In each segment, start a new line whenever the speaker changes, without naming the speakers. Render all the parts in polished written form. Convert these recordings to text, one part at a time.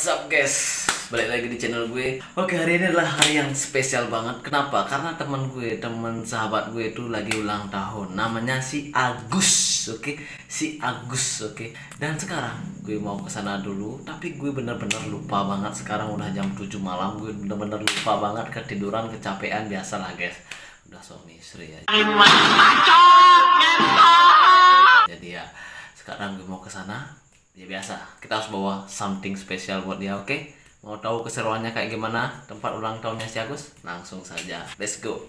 What's up guys, balik lagi di channel gue. Oke, hari ini adalah hari yang spesial banget. Kenapa? Karena teman sahabat gue itu lagi ulang tahun. Namanya si Agus, oke? Si Agus, oke? Dan sekarang gue mau ke sana dulu, tapi gue bener-bener lupa banget. Sekarang udah jam 7 malam, gue bener-bener lupa banget, ketiduran, kecapean, biasalah guys. Udah suami istri ya. Jadi ya, sekarang gue mau ke sana. Ya biasa, kita harus bawa something spesial buat dia, oke? Mau tahu keseruannya kayak gimana tempat ulang tahunnya si Agus? Langsung saja, let's go.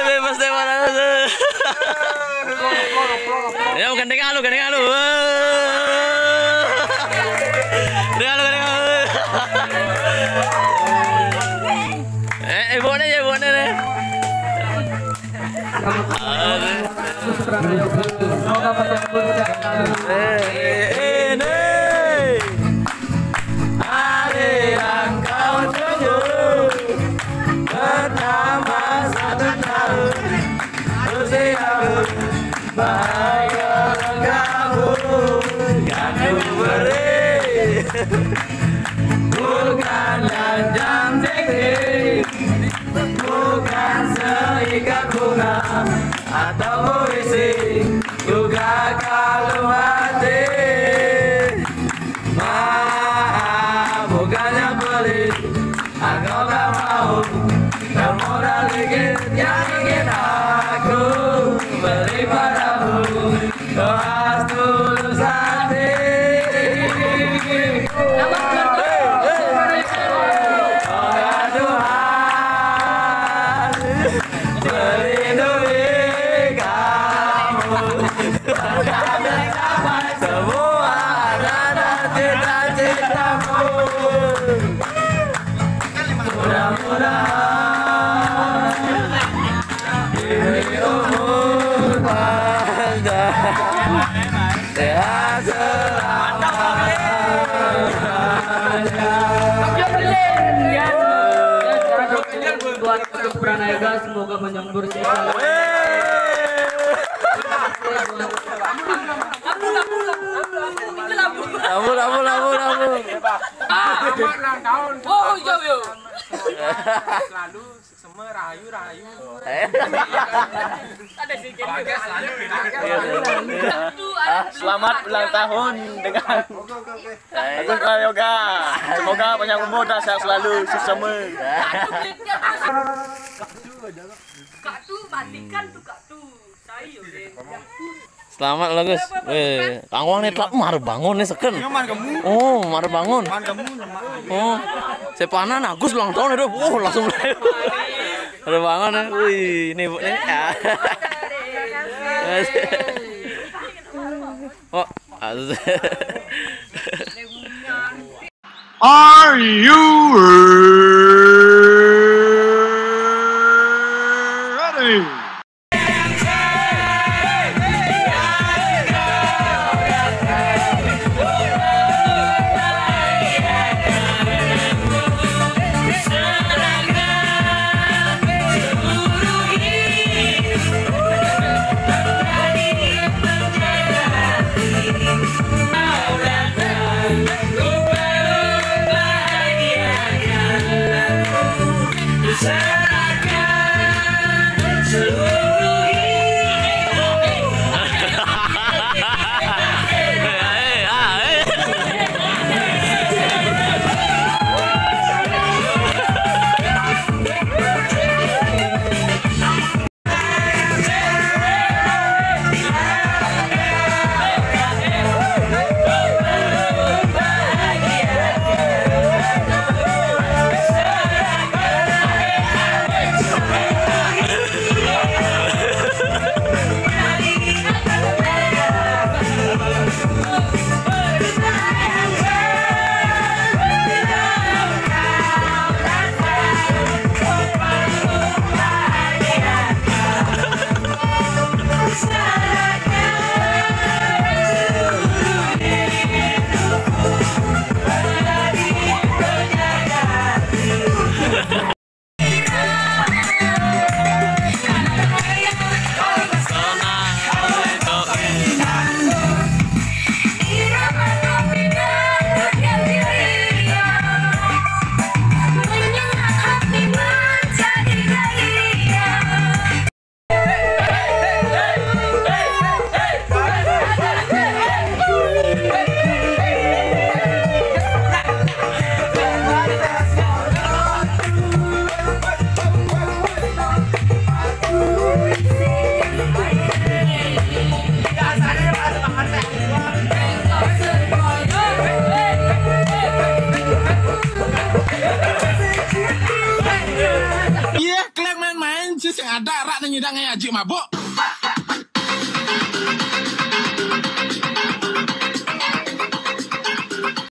Bebas deh mana? Ya gandeng lu. Gandeng lu. Buat deh.
Semoga panjang umur kita.
Hari yang kau tunggu pertama 1 tahun usiamu, bahagia kamu kan ku beri, bukanlah jam tinggi, bukan seikat bunga atau puisi, juga kalung hati. Maaf, bukannya pelit, aku tak mau termodal dikit yang ingin aku beri padamu. Kau harus tulus hati. Semoga Tuhan melindungi kamu dan mencapai semua rasa cita-citamu. Mudah-mudahan diberi umur panjang, sehat
Buat untuk Pranayga, semoga panjang umur sehat.
Labu.
Oh iya.
Selalu semua rayu.
Selamat ulang tahun dengan Agus Prayoga. Semoga panjang umur dan sehat selalu bersama.
Kak tu matikan tu kak tu. Saya
Selamat lah Gus. Kangwang nih telat mar bangun nih seken. Oh, mar bangun. Oh, sepanan Agus ulang tahun itu. Oh, langsung mulai. Ada bangun nih. Wih, ini Bu nih. Oh,
Are you ready? dah ngai ajik mabuk.